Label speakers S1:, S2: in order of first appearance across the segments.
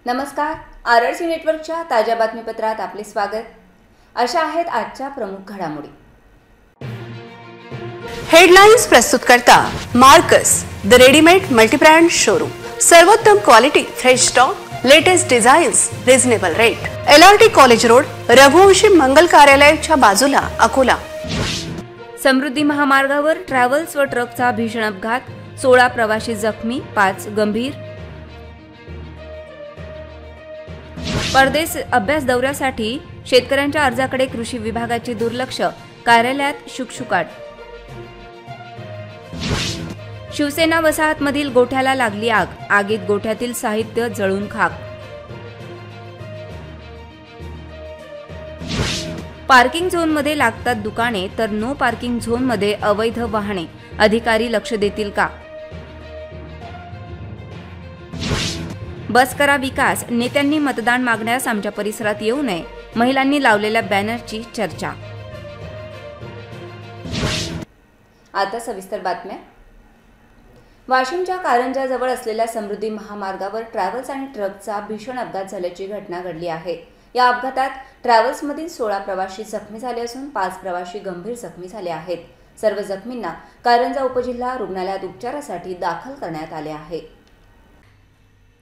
S1: नमस्कार, आरआरसी नेटवर्कच्या ताज्या बातमीपत्रात आपले स्वागत। अशा आहेत आजच्या प्रमुख घडामोडी।
S2: हेडलाइन्स प्रस्तुत करता Marcus the readymade multibrand showroom. सर्वोत्तम quality, fresh stock, latest designs, reasonable rate. LRT college road, Raghuvanshi Mangal कार्यालयाच्या बाजूला, अकोला।
S1: समृद्धी महामार्गावर ट्रॅव्हल्स व ट्रकचा भीषण अपघात, 16 प्रवासी जखमी, 5 गंभीर। परदेश अभ्यास दौऱ्यासाठी शेतकऱ्यांच्या अर्जाकडे कृषी विभागाचे दुर्लक्ष, कार्यालयात शुकशुकाट। शिवसेना वसाहतमधील गोठ्याला लागली आग, आगीत गोठ्यातील साहित्य जळून खाक। पार्किंग झोनमध्ये लागतात दुकाने तर नो पार्किंग झोनमध्ये अवैध वाहने, अधिकारी लक्ष देतील का? बस करा विकास, नेत्यांनी मतदान मागण्यास आमच्या परिसरात येऊ नये, महिलांनी लावलेल्या बॅनरची चर्चा। आता सविस्तर बातम्या। वाशिमच्या कारंजाजवळ असलेल्या समृद्धी महामार्गावर ट्रॅव्हल्स आणि ट्रकचा भीषण अपघात झाल्याची घटना घडली आहे। या अपघातात ट्रॅव्हल्समधील 16 प्रवासी जखमी झाले असून 5 प्रवासी गंभीर जखमी झाले आहेत। सर्व जखमींना कारंजा उपजिल्हा रुग्णालयात उपचारासाठी दाखल करण्यात आले आहे।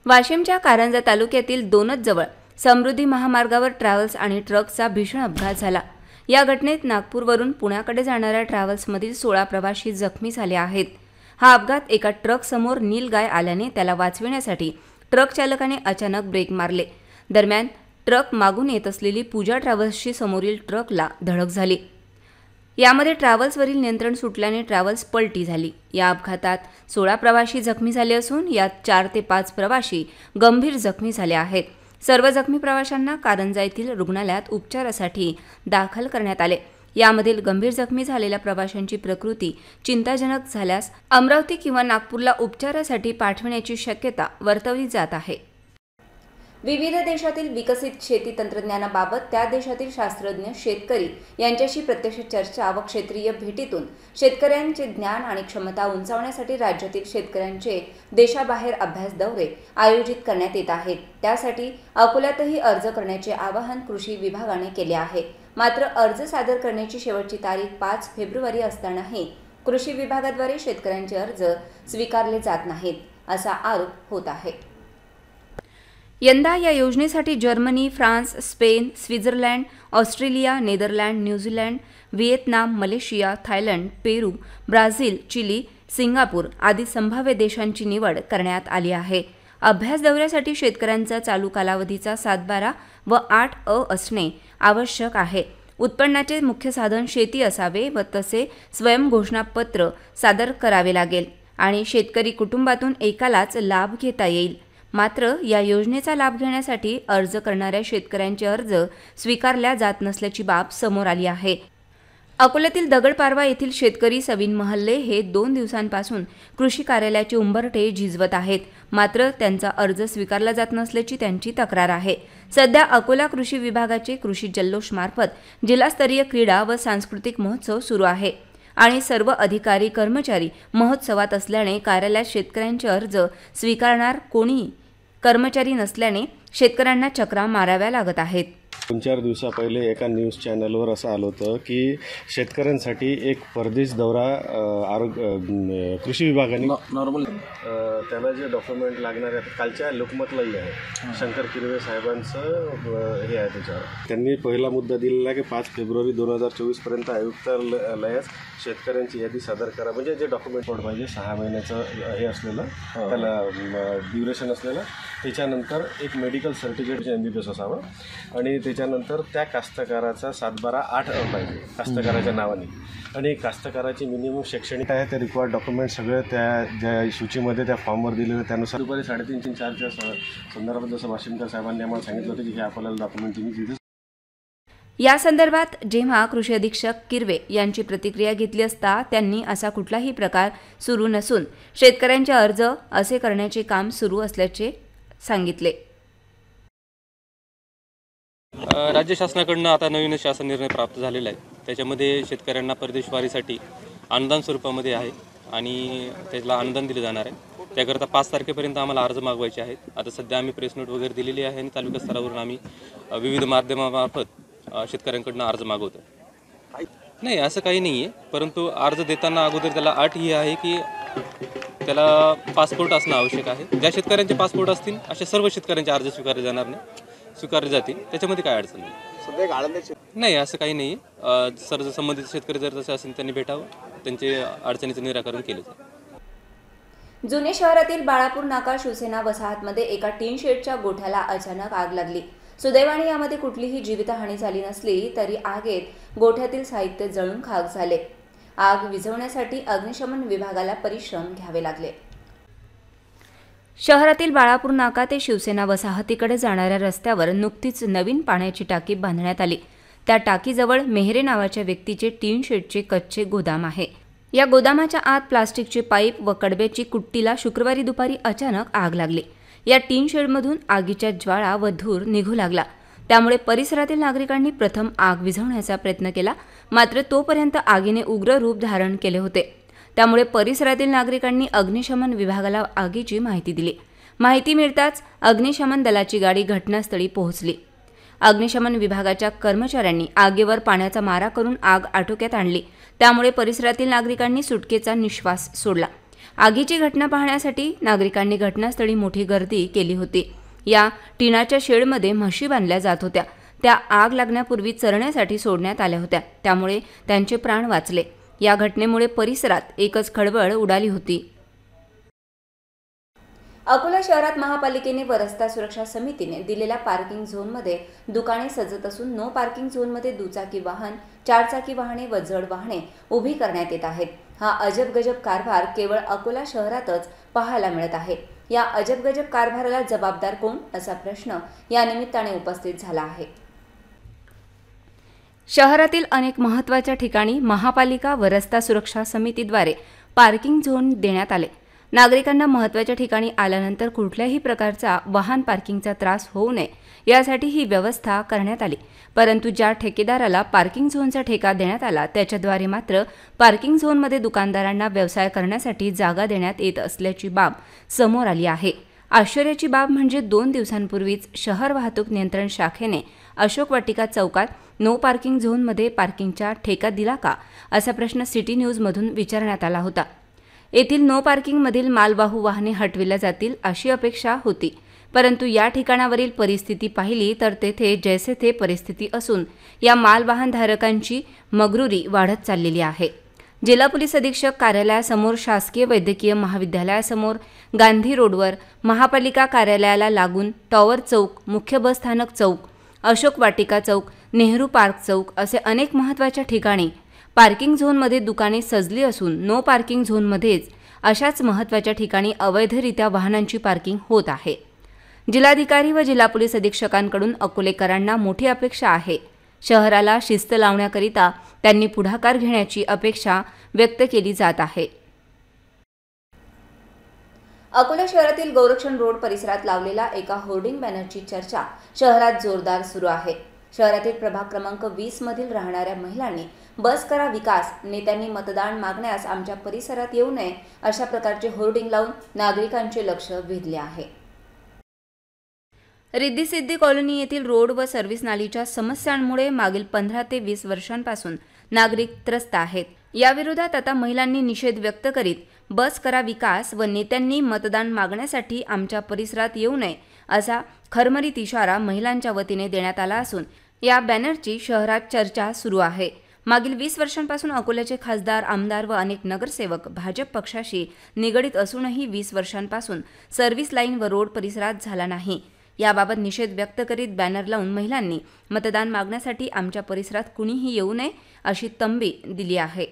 S1: वाशिमच्या कारंजा तालुक्यातील दोनच जवळ समृद्धी महामार्गावर ट्रॅव्हल्स आणि ट्रकचा भीषण अपघात झाला। या घटनेत नागपूरवरून पुण्याकडे जाणाऱ्या ट्रॅव्हल्समधील 16 प्रवासी जखमी झाले आहेत। हा अपघात एका ट्रक समोर नीलगाय आल्याने त्याला वाचविण्यासाठी ट्रक चालकाने अचानक ब्रेक मारले। दरम्यान ट्रक मागून येत असलेली पूजा ट्रॅव्हल्सची समोरील ट्रकला धडक झाली। यामध्ये ट्रॅव्हल्सवरील नियंत्रण सुटल्याने ट्रॅव्हल्स पलटी झाली। या अपघातात 16 प्रवासी जखमी झाले असून यात 4 ते 5 प्रवासी गंभीर जखमी झाले आहेत। सर्व जखमी प्रवाशांना कारंजा येथील रुग्णालयात उपचारासाठी दाखल करण्यात आले। यामधील गंभीर जखमी झालेल्या प्रवाशांची प्रकृती चिंताजनक झाल्यास अमरावती किंवा नागपूरला उपचारासाठी पाठविण्याची शक्यता वर्तवली जात आहे। विविध देशातील विकसित शेती तंत्रज्ञानाबाबत त्या देशातील शास्त्रज्ञ, शेतकरी यांच्याशी प्रत्यक्ष चर्चा व क्षेत्रीय भेटीतून शेतकऱ्यांचे ज्ञान आणि क्षमता उंचावण्यासाठी राज्यातील शेतकऱ्यांचे देशाबाहेर अभ्यास दौरे आयोजित करण्यात येत आहेत। त्यासाठी अकोल्यातही अर्ज करण्याचे आवाहन कृषी विभागाने केले आहे। मात्र अर्ज सादर करण्याची शेवटची तारीख 5 फेब्रुवारी असतानाही कृषी विभागाद्वारे शेतकऱ्यांचे अर्ज स्वीकारले जात नाहीत, असा आरोप होत आहे। यंदा या योजनेसाठी Germany, France, Spain, Switzerland, Australia, Netherland, New Zealand, Vietnam, Malaysia, Thailand, Peru, Brazil, Chile, Singapore आदी संभाव्य देशांची निवड करण्यात आली आहे। अभ्यास दौऱ्यासाठी शेतकऱ्यांचा चालू कालावधीचा 7-12 व 8 असणे आवश्यक आहे। उत्पन्नाचे मुख्य साधन शेती असावे व तसे स्वयंघोषणापत्र सादर करावे लागेल आणि शेतकरी कुटुंबातून एकालाच लाभ घेता येईल। मात्र या योजनेचा लाभ घेण्यासाठी अर्ज करणाऱ्या शेतकऱ्यांचे अर्ज स्वीकारल्या जात नसल्याची बाब समोर आली आहे। अकोल्यातील दगडपारवा येथील शेतकरी सविन महल्ले हे 2 दिवसांपासून कृषी कार्यालयाचे उंबरठे झिजवत आहेत। मात्र त्यांचा अर्ज स्वीकारला जात नसल्याची त्यांची तक्रार आहे। सध्या अकोला कृषी विभागाचे कृषी जल्लोष मार्फत जिल्हास्तरीय क्रीडा व सांस्कृतिक महोत्सव सुरू आहे आणि सर्व अधिकारी कर्मचारी महोत्सवात असल्याने कार्यालयात शेतकऱ्यांचे अर्ज स्वीकारणार कोणी कर्मचारी नसल्याने शेतकऱ्यांना चक्रा माराव्या लागत आहेत।
S3: 3-4 दिवसा पहिले एका न्यूज चॅनलवर असं आलं होतं की शेतकऱ्यांसाठी एक परदेश दौरा कृषी विभागाने नॉर्मल त्याला जे डॉक्युमेंट लागणार आहे कालच्या लोकमतलाही आहे शंकर किरवे साहेबांचं हे आहे त्याच्यावर त्यांनी पहिला मुद्दा दिलेला की 5 फेब्रुवारी 2024 पर्यंत आयुक्तालयास शेतकऱ्यांची यादी सादर करा, म्हणजे जे डॉक्युमेंट पाहिजे 6 महिन्याचं हे असलेलं त्याला ड्युरेशन असलेलं, त्याच्यानंतर एक मेडिकल सर्टिफिकेट MBBS असावं आणि त्याच्यानंतर त्या कास्तकाराचा 7-12-8 पाहिजे कास्तकाराच्या नावाने आणि कास्तकाराची मिनिमम शैक्षणिक आहे ते रिक्वायर्ड डॉक्युमेंट सगळे त्या ज्या सूचीमध्ये त्या फॉर्मवर दिलेलं त्यानुसार दुपारी 3:30-4च्या संदर्भात जसं वाशिमकर साहेबांनी आम्हाला सांगितलं होतं की हे आपल्याला डॉक्युमेंट तुम्ही तिथे।
S1: या संदर्भात जेव्हा कृषी अधीक्षक किरवे यांची प्रतिक्रिया घेतली असता त्यांनी असा कुठलाही प्रकार सुरू नसून शेतकऱ्यांचे अर्ज असे करण्याचे काम सुरू असल्याचे सांगितले।
S4: राज्य शासनाकडून आता नवीन शासन निर्णय प्राप्त झालेला आहे। त्याच्यामध्ये शेतकऱ्यांना परदेशवारीसाठी अनुदान स्वरूपामध्ये आहे आणि त्याला अनुदान दिलं जाणार आहे. त्याकरता 5 तारखेपर्यंत आम्हाला अर्ज मागवायचे आहेत. आता सध्या आम्ही प्रेस नोट वगैरे दिलेली आहे आणि तालुका स्तरावरून आम्ही विविध माध्यमामार्फत शेतकऱ्यांकडून अर्ज मागवतो. नाही असं काही नाही आहे, परंतु अर्ज देताना अगोदर त्याला अट ही आहे की त्याला पासपोर्ट असणं आवश्यक आहे. ज्या शेतकऱ्यांचे पासपोर्ट असतील अशा सर्व शेतकऱ्यांचे अर्ज स्वीकारले जाणार नाही, स्वीकारले जातील. त्याच्यामध्ये काय अडचण नाही. नाही असं काही नाही. सर्व संबंधित शेतकरी जर तसे असेल त्यांनी भेटावं, त्यांचे अडचणीचं निराकरण केलं जाईल.
S1: जुने शहरातील बाळापूर नाका शिवसेना वसाहतमध्ये एका टीन शेडच्या गोठ्याला अचानक आग लागली. सुदैवाने यामध्ये कुठलीही जीवितहानी झाली नसली तरी आगीत गोठ्यातील साहित्य जळून खाक झाले. आग विझवण्यासाठी अग्निशमन विभागाला परिश्रम घ्यावे लागले. शहरातील बाळापूर नाका ते शिवसेना वसाहतीकडे जाणाऱ्या रस्त्यावर नुकतीच नवीन पाण्याची टाकी बांधण्यात आली. त्या टाकीजवळ मेहरे नावाच्या व्यक्तीचे टीन शेडचे कच्चे गोदाम आहे. या गोदामाच्या आत प्लास्टिकचे पाईप व कडब्याची कुट्टीला शुक्रवारी दुपारी अचानक आग लागली. या टीन शेडमधून आगीच्या ज्वाळा व धूर निघू लागला. त्यामुळे परिसरातील नागरिकांनी प्रथम आग विझवण्याचा प्रयत्न केला, मात्र तोपर्यंत आगीने उग्र रूप धारण केले होते. त्यामुळे परिसरातील नागरिकांनी अग्निशमन विभागाला आगीची माहिती दिली. माहिती मिळताच अग्निशमन दलाची गाडी घटनास्थळी पोहोचली. अग्निशमन विभागाच्या कर्मचाऱ्यांनी आगीवर पाण्याचा मारा करून आग आटोक्यात आणली. त्यामुळे परिसरातील नागरिकांनी सुटकेचा निश्वास सोडला. आगीची घटना पाहण्यासाठी नागरिकांनी घटनास्थळी मोठी गर्दी केली होती. या टिनाच्या शेडमध्ये म्हशी बांधल्या जात होत्या. त्या आग लागण्यापूर्वी चरण्यासाठी सोडण्यात आल्या होत्या, त्यामुळे त्यांचे प्राण वाचले. या घटनेमुळे परिसरात एकच खळबळ उडाली होती. अकोला शहरात महापालिकेने व रस्ता सुरक्षा समितीने दिलेल्या पार्किंग झोनमध्ये दुकाने सजत असून नो पार्किंग झोनमध्ये दुचाकी वाहन, 4 चाकी वाहने व जड वाहने उभी करण्यात येत आहेत. हा अजबगजब कारभार केवळ अकोला शहरातच पाहायला मिळत आहे. या अजबगजब कारभाराला जबाबदार कोण असा प्रश्न या निमित्ताने उपस्थित झाला आहे. शहरातील अनेक महत्त्वाच्या ठिकाणी महापालिका व रस्ता सुरक्षा समितीद्वारे पार्किंग झोन देण्यात आले. नागरिकांना महत्त्वाच्या ठिकाणी आल्यानंतर कुठल्याही प्रकारचा वाहन पार्किंगचा त्रास होऊ नये यासाठी ही व्यवस्था करण्यात आली. परंतु ज्या ठेकेदाराला पार्किंग झोनचा ठेका देण्यात आला त्याच्याद्वारे मात्र पार्किंग झोनमध्ये दुकानदारांना व्यवसाय करण्यासाठी जागा देण्यात येत असल्याची बाब समोर आली आहे. आश्चर्याची बाब म्हणजे 2 दिवसांपूर्वीच शहर वाहतूक नियंत्रण शाखेने अशोक वाटिका चौकात नो पार्किंग झोनमध्ये पार्किंगचा ठेका दिला का असा प्रश्न सिटी न्यूजमधून विचारण्यात आला होता. येथील नो पार्किंगमधील मालवाहू वाहने हटविल्या जातील अशी अपेक्षा होती, परंतु या ठिकाणावरील परिस्थिती पाहिली तर तेथे जैसे थे परिस्थिती असून या मालवाहनधारकांची मगरुरी वाढत चाललेली आहे. जिल्हा पोलीस अधीक्षक कार्यालयासमोर, शासकीय वैद्यकीय महाविद्यालयासमोर, गांधी रोडवर, महापालिका कार्यालयाला लागून टॉवर चौक, मुख्य बस स्थानक चौक, अशोक वाटिका चौक, नेहरू पार्क चौक असे अनेक महत्त्वाच्या ठिकाणी पार्किंग झोनमध्ये दुकाने सजली असून नो पार्किंग झोनमध्येच अशाच महत्त्वाच्या ठिकाणी अवैधरित्या वाहनांची पार्किंग होत आहे. जिल्हाधिकारी व जिल्हा पोलीस अधीक्षकांकडून अकोलेकरांना मोठी अपेक्षा आहे. शहराला शिस्त लावण्याकरिता त्यांनी पुढाकार घेण्याची अपेक्षा व्यक्त केली जात आहे. अकोला शहरातील गोरक्षण रोड परिसरात लावलेला एका होर्डिंग बॅनरची चर्चा शहरात जोरदार सुरू आहे. शहरातील प्रभाग क्रमांक 20 मधील राहणाऱ्या महिलांनी बस करा विकास, नेत्यांनी मतदान मागण्यास आमच्या परिसरात येऊ नये अशा प्रकारचे होर्डिंग लावून नागरिकांचे लक्ष वेधले आहे. रिद्धी सिद्धी कॉलनी येथील रोड व सर्व्हिस नालीच्या समस्यांमुळे मागील 15 ते 20 वर्षांपासून नागरिक त्रस्त आहेत. याविरोधात आता महिलांनी निषेध व्यक्त करीत बस करा विकास व नेत्यांनी मतदान मागण्यासाठी आमच्या परिसरात येऊ नये असा खरमरीत इशारा महिलांच्या वतीने देण्यात आला असून या बॅनरची शहरात चर्चा सुरू आहे. मागील 20 वर्षांपासून अकोल्याचे खासदार, आमदार व अनेक नगरसेवक भाजप पक्षाशी निगडीत असूनही 20 वर्षांपासून सर्व्हिस लाईन व रोड परिसरात झाला नाही. याबाबत निषेध व्यक्त करीत बॅनर लावून महिलांनी मतदान मागण्यासाठी आमच्या परिसरात कुणीही येऊ नये अशी तंबी दिली आहे.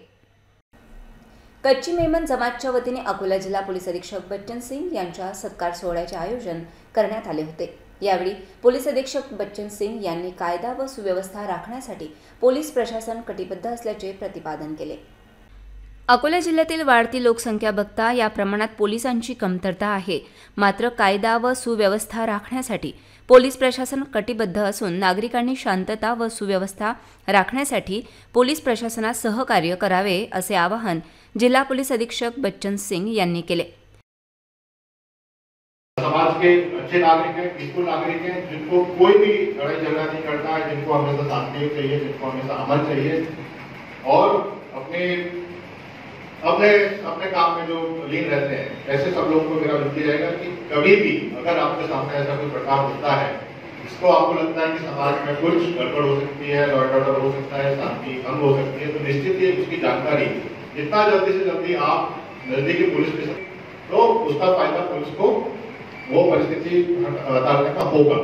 S1: कच्ची मेमन जमातच्या वतीने अकोला जिल्हा पोलीस अधीक्षक बच्चन सिंग यांच्या सत्कार सोहळ्याचे आयोजन करण्यात आले होते. यावेळी पोलीस अधीक्षक बच्चन सिंग यांनी कायदा व सुव्यवस्था राखण्यासाठी पोलीस प्रशासन कटिबद्ध असल्याचे प्रतिपादन केले. अकोला जिल्ह्यातील वाढती लोकसंख्या बघता या प्रमाणात पोलिसांची कमतरता आहे. मात्र कायदा व सुव्यवस्था राखण्यासाठी पोलीस प्रशासन कटिबद्ध असून नागरिकांनी शांतता व सुव्यवस्था राखण्यासाठी पोलीस प्रशासनास सहकार्य करावे असे आवाहन जिल्हा पोलीस अधीक्षक बच्चन सिंग यांनी केले.
S5: समाज के अच्छे नागरिक हैं, पीसफुल नागरिक हैं, जिनको कोई भी लड़ाई झगड़ा नहीं करता है, जिनको हमेशा शांति चाहिए, जिनको हमेशा अमन चाहिए और अपने काम में जो लीन रहते हैं, ऐसे सब लोगों को मेरा विनती रहेगा कि कभी भी अगर आपके सामने ऐसा कोई प्रकार होता है, इसको आपको लगता है कि समाज में कुछ गड़बड़ हो सकती है, लॉ एंड ऑर्डर हो सकता है, शांति भंग हो सकती है, तो निश्चित ही उसकी जानकारी जितना जल्दी से जल्दी आप नजदीकी पुलिस स्टेशन, तो उसका फायदा पुलिस को वो परिस्थिति हटाने का होगा,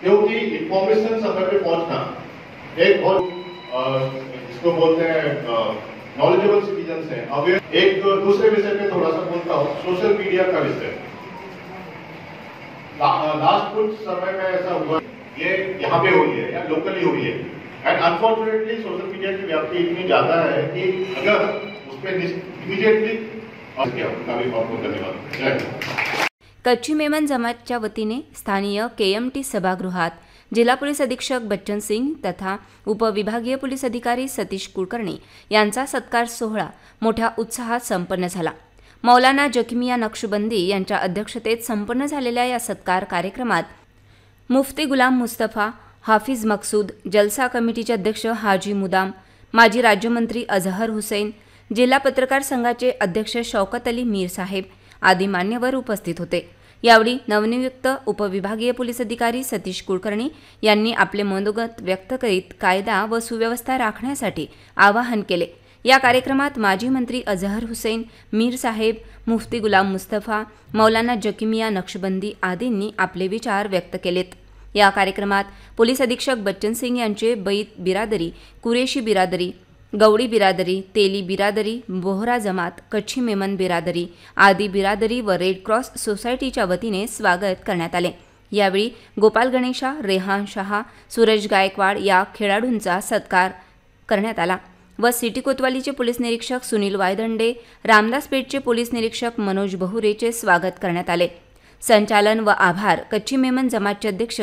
S5: क्योंकि इंफॉर्मेशन समय पे पहुंचना एक बहुत इसको बोलते हैं नॉलेजेबल सिटीजन्स है. अवेयर एक दूसरे विषय पे थोड़ा सा बोलता हूँ, सोशल मीडिया का विषय. लास्ट कुछ समय में ऐसा हुआ, ये यहाँ पे हुई है या लोकली हुई है, एंड अनफॉर्चुनेटली सोशल मीडिया की व्याप्ति इतनी ज्यादा है कि अगर उस पर इमीडिएटली बहुत बहुत धन्यवाद.
S1: कच्ची मेमन जमातच्या वतीने स्थानीय KMT सभागृहात जिल्हा पोलीस अधीक्षक बच्चन सिंग तथा उपविभागीय पोलीस अधिकारी सतीश कुलकर्णी यांचा सत्कार सोहळा मोठ्या उत्साहात संपन्न झाला. मौलाना जकीमिया नक्षबंदी यांच्या अध्यक्षतेत संपन्न झालेल्या या सत्कार कार्यक्रमात मुफ्ती गुलाम मुस्तफा, हाफिज मकसूद, जलसा कमिटीचे अध्यक्ष हाजी मुदाम, माजी राज्यमंत्री अझहर हुसैन, जिल्हा पत्रकार संघाचे अध्यक्ष शौकत अली मीर साहेब आदी मान्यवर उपस्थित होते. यावेळी नवनियुक्त उपविभागीय पोलीस अधिकारी सतीश कुलकर्णी यांनी आपले मनोगत व्यक्त करीत कायदा व सुव्यवस्था राखण्यासाठी आवाहन केले. या कार्यक्रमात माजी मंत्री अझहर हुसैन, मीर साहेब, मुफ्ती गुलाम मुस्तफा, मौलाना जकीमिया नक्षबंदी आदींनी आपले विचार व्यक्त केलेत. या कार्यक्रमात पोलीस अधीक्षक बच्चन सिंग यांचे बैत बिरादरी, कुरेशी बिरादरी, गवडी बिरादरी, तेली बिरादरी, बोहरा जमात, कच्ची मेमन बिरादरी आदी बिरादरी व रेड क्रॉस सोसायटीच्या वतीने स्वागत करण्यात आले. यावेळी गोपाल गणेशा, रेहान शहा, सूरज गायकवाड या खेळाडूंचा सत्कार करण्यात आला व सिटी कोतवालीचे पोलीस निरीक्षक सुनील वायदंडे, रामदासपेठचे पोलीस निरीक्षक मनोज बहुरेचे स्वागत करण्यात आले. संचालन व आभार कच्ची मेमन जमातचे अध्यक्ष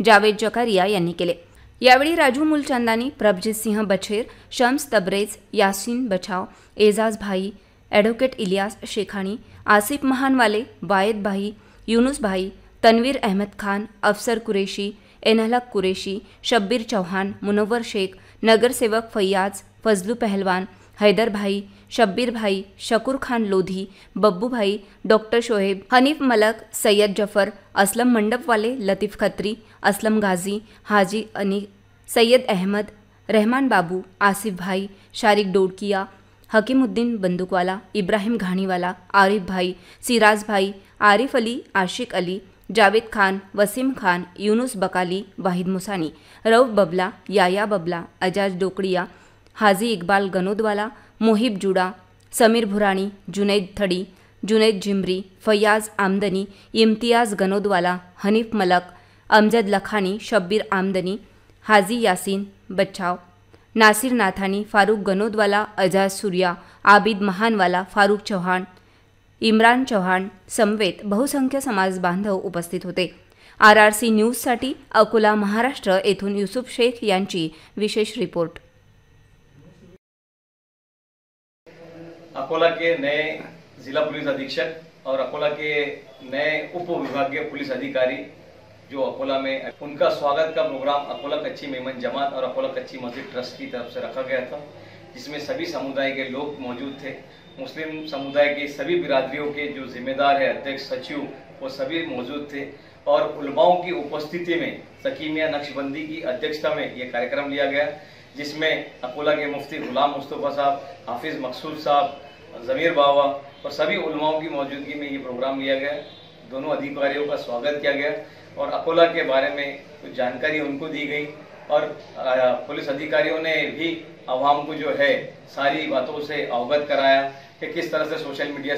S1: जावेद जकारिया यांनी केले. यावेळी राजू मुलचंदानी, प्रभजीत सिंह बछेर, शम्स तबरेज, यासीन बचाव, एजाज भाई, ॲडव्होकेट इलियास शेखाणी, आसिफ महानवाले, वायद भाई, युनुस भाई, तन्वीर अहमद खान, अफसर कुरेशी, एनहलक कुरेशी, शब्बीर चौहान, मुनव्वर शेख, नगरसेवक फैयाज, फजलू पहलवान, हैदर भाई, शब्बीर भाई, शकूर खान लोधी, बब्बू भाई, डॉक्टर शोहेब, हनीफ मलक, सय्यद जफर, असलम मंडपवाले, लतीफ खत्री, असलम गाजी, हाजी अनी, सय्यद अहमद, रहमान बाबू, आसिफ भाई, शारिक डोडकिया, हकीमुद्दीन बंदूकवाला, इब्राहिम घाणीवाला, आरिफ भाई, सिराज भाई, आरिफ अली, आशिक अली, जावेद खान, वसीम खान, युनुस बकाली, वाहिद मुसानी, रऊफ बबला, याया बबला, अजाज डोकड़िया, हाजी इकबाल गनोदवाला, मोहिब जुडा, समीर भुराणी, जुनैद थडी, जुनैद जिमरी, फैयाज आमदनी, इम्तियाज गनोदवाला, हनीफ मलक, अमजद लखानी, शब्बीर आमदनी, हाजी यासीन बच्चाव, नासिर नाथानी, फारूक गनोदवाला, अजाज सूर्या, आबिद महानवाला, फारूक चौहान, इम्रान चौहान समवेत बहुसंख्य समाज बांधव उपस्थित होते. RRC न्यूजसाठी अकोला महाराष्ट्र येथून युसुफ शेख यांची विशेष रिपोर्ट.
S6: अकोला के नए जिला पुलिस अधीक्षक और अकोला के नए उप विभागीय पुलिस अधिकारी जो अकोला में, उनका स्वागत का प्रोग्राम अकोला कच्ची मेमन जमात और अकोला कच्ची मस्जिद ट्रस्ट की तरफ से रखा गया था, जिसमें सभी समुदाय के लोग मौजूद थे. मुस्लिम समुदाय के सभी बिरादरियों के जो जिम्मेदार है, अध्यक्ष, सचिव, वो सभी मौजूद थे और उलमाओं की उपस्थिति में जकीमिया नक्शबंदी की अध्यक्षता में ये कार्यक्रम लिया गया, जिसमें अकोला के मुफ्ती गुलाम मुस्तफा साहब, हाफिज मकसूद साहब, जमीर बाबा और सभी उलमाओं की मौजूदगी में ये प्रोग्राम लिया गया. दोनों अधिकारियों का स्वागत किया गया और अकोला के बारे में कुछ जानकारी उनको दी गई और पुलिस अधिकारियों ने भी आवाम को जो है सारी बातों से अवगत कराया कि किस तरह से सोशल मीडिया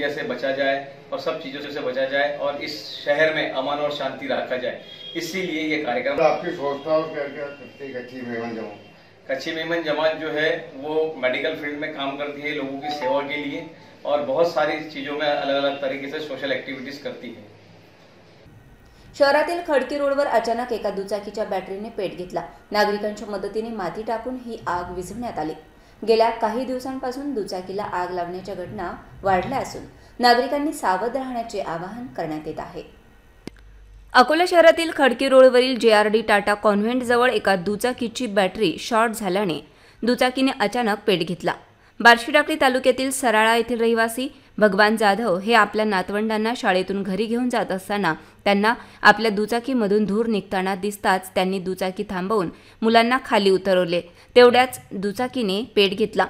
S6: से बचा जाए और सब चीज़ों से बचा जाए और इस शहर में अमन और शांति रखा जाए. इसीलिए ये कार्यक्रम
S5: आपकी संस्थाओं क्या क्या कच्ची मेमन जमात
S6: कच्ची मेमन जमात जो है वो मेडिकल फील्ड में काम करती है, लोगों की सेवा के लिए, और बहुत सारी चीज़ों में अलग अलग तरीके से सोशल ॲक्टिव्हिटीज करती है।
S1: शहरातील खडकी रोडवर अचानक एका दुचाकीच्या बॅटरीने पेट घेतला। नागरिकांच्या मदतीने माती टाकून ही आग विझवण्यात आली। गेल्या काही दिवसांपासून दुचाकीला आग लागण्याच्या घटना वाढल्या असून नागरिकांनी सावध राहण्याचे आवाहन करण्यात येत आहे। अकोला शहरातील खडकी रोडवरील JRD टाटा कॉन्व्हेंट जवळ एका दुचाकीची बॅटरी शॉर्ट झाल्याने दुचाकीने अचानक पेट घेतला। बार्शीटाकळी तालुक्यातील सराळा येथील रहिवासी भगवान जाधव हे आपल्या नातवंडांना शाळेतून घरी घेऊन जात असताना त्यांना आपल्या दुचाकीमधून धूर निघताना दिसताच त्यांनी दुचाकी थांबवून मुलांना खाली उतरवले। तेवढ्याच दुचाकीने पेट घेतला।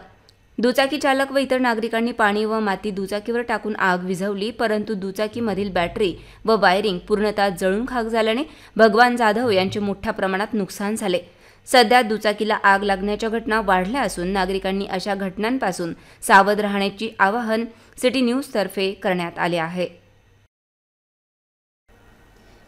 S1: दुचाकी चालक व इतर नागरिकांनी पाणी व माती दुचाकीवर टाकून आग विझवली, परंतु दुचाकीमधील बॅटरी व वायरिंग पूर्णतः जळून खाक झाल्याने भगवान जाधव यांचे मोठ्या प्रमाणात नुकसान झाले। सध्या दुचाकीला आग लागण्याच्या घटना वाढल्या असून नागरिकांनी अशा घटनांपासून सावध राहण्याचे आवाहन सिटी न्यूज तर्फे करण्यात आले आहे।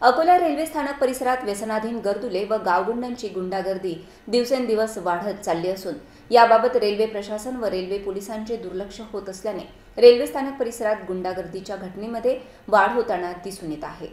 S1: अकोला रेल्वे स्थानक परिसरात व्यसनाधीन गर्दुले व गावगुंडांची गुंडागर्दी दिवसेंदिवस वाढत चालली असून याबाबत रेल्वे प्रशासन व रेल्वे पोलिसांचे दुर्लक्ष होत असल्याने रेल्वे स्थानक परिसरात गुंडागर्दीच्या घटनेमध्ये वाढ होताना दिसून येत आहे।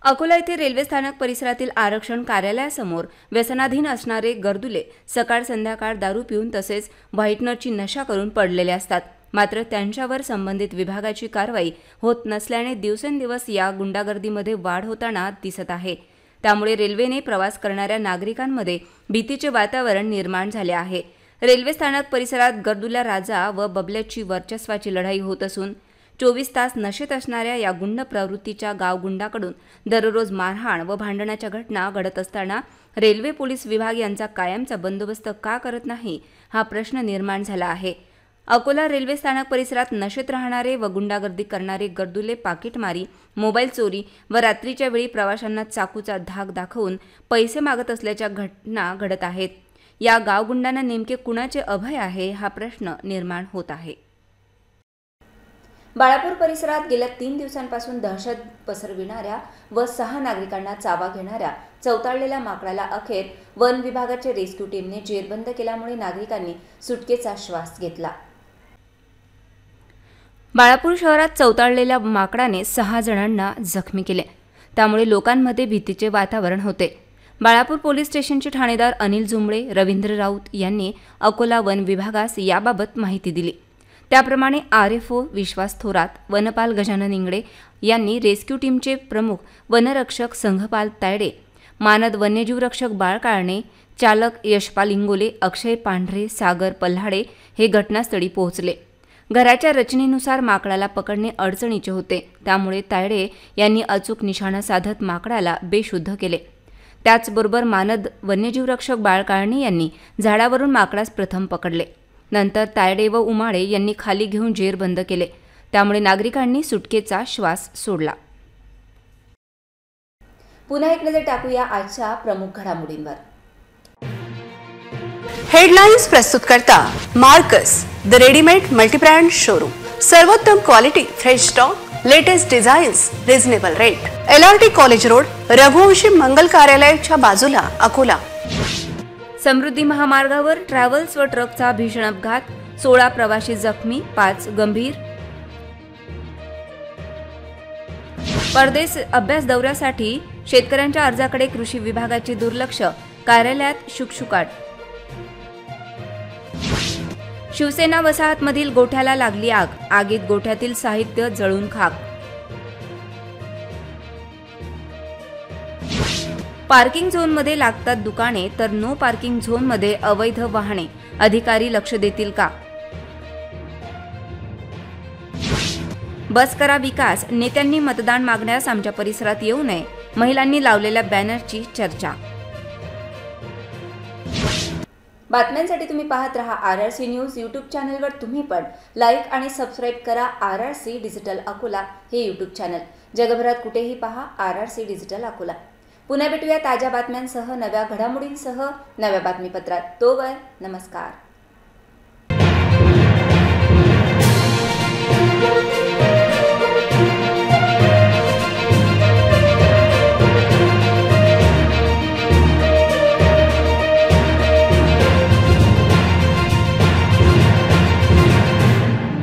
S1: अकोला येथे रेल्वे स्थानक परिसरातील आरक्षण कार्यालयासमोर व्यसनाधीन असणारे गर्दुले सकाळ संध्याकाळ दारू पिऊन तसेच व्हाईटनरची नशा करून पडलेले असतात, मात्र त्यांच्यावर संबंधित विभागाची कारवाई होत नसल्याने दिवसेंदिवस या गुंडागर्दीमध्ये वाढ होताना दिसत आहे। त्यामुळे रेल्वेने प्रवास करणाऱ्या नागरिकांमध्ये भीतीचे वातावरण निर्माण झाले आहे। रेल्वे स्थानक परिसरात गर्दुल्या राजा व बबल्याची वर्चस्वाची लढाई होत असून 24 तास नशेत असणाऱ्या या गुंड प्रवृत्तीच्या गावगुंडाकडून दररोज मारहाण व भांडणाच्या घटना घडत असताना रेल्वे पोलीस विभाग यांचा कायमचा बंदोबस्त का करत नाही हा प्रश्न निर्माण झाला आहे। अकोला रेल्वे स्थानक परिसरात नशेत राहणारे व गुंडागर्दी करणारे गर्दुले पाकिटमारी, मोबाईल चोरी व रात्रीच्या वेळी प्रवाशांना चाकूचा धाक दाखवून पैसे मागत असल्याच्या घटना घडत आहेत। या गावगुंडांना नेमके कुणाचे अभय आहे हा प्रश्न निर्माण होत आहे। बाळापूर परिसरात गेल्या 3 दिवसांपासून दहशत पसरविणाऱ्या व 6 नागरिकांना चावा घेणाऱ्या चवताळलेल्या माकडाला अखेर वन विभागाच्या रेस्क्यू टीमने जेरबंद केल्यामुळे नागरिकांनी सुटकेचा श्वास घेतला। बाळापूर शहरात चवताळलेल्या माकडाने 6 जणांना जखमी केले, त्यामुळे लोकांमध्ये भीतीचे वातावरण होते। बाळापूर पोलीस स्टेशनचे ठाणेदार अनिल जुंबळे, रवींद्र राऊत यांनी अकोला वन विभागास याबाबत माहिती दिली। त्याप्रमाणे RFO विश्वास थोरात, वनपाल गजानन इंगडे यांनी रेस्क्यू टीमचे प्रमुख वनरक्षक संघपाल तायडे, मानद वन्यजीव रक्षक बाळ काळणे, चालक यशपाल इंगोले, अक्षय पांढरे, सागर पल्हाडे हे घटनास्थळी पोहोचले। घराच्या रचनेनुसार माकडाला पकडणे अडचणीचे होते, त्यामुळे तायडे यांनी अचूक निशाणा साधत माकडाला बेशुद्ध केले। त्याचबरोबर मानद वन्यजीव रक्षक बाळ काळणे यांनी झाडावरून माकडास प्रथम पकडले। नंतर तायडे व उमाळे यांनी खाली घेऊन जेरबंद केले, त्यामुळे नागरिकांनी सुटकेचा श्वास सोडला। पुन्हा एक नजर टाकूया आजच्या प्रमुख घडामोडींवर।
S2: हेडलाइन्स प्रस्तुत करता Marcus the readymade multibrand showroom. सर्वोत्तम quality, fresh stock, latest designs, reasonable rate. LRT college road, Raghuvanshi Mangal कार्यालयाच्या बाजूला, अकोला।
S1: समृद्धी महामार्गावर ट्रॅव्हल्स व ट्रकचा भीषण अपघात, 16 प्रवासी जखमी, 5 गंभीर। परदेश अभ्यास दौऱ्यासाठी शेतकऱ्यांच्या अर्जाकडे कृषी विभागाचे दुर्लक्ष, कार्यालयात शुकशुकाट। शिवसेना वसाहतमधील गोठ्याला लागली आग, आगीत गोठ्यातील साहित्य जळून खाक। पार्किंग झोनमध्ये लागतात दुकाने तर नो पार्किंग झोनमध्ये अवैध वाहने, अधिकारी लक्ष देतील का? बस करा विकास, नेत्यांनी मतदान मागण्यास आमच्या परिसरात येऊ नये, महिलांनी लावलेल्या बॅनरची चर्चा। बातम्यांसाठी तुम्ही पाहत रहा RRC न्यूज। यूट्यूब चॅनलवर तुम्ही पण लाईक आणि सबस्क्राईब करा RRC डिजिटल अकोला हे यूट्यूब चॅनल। जगभरात कुठेही पहा RRC डिजिटल अकोला। पुन्हा भेटूया ताज्या बातम्यांसह, नव्या घडामोडींसह, नव्या बातमीपत्रात। तोवर नमस्कार।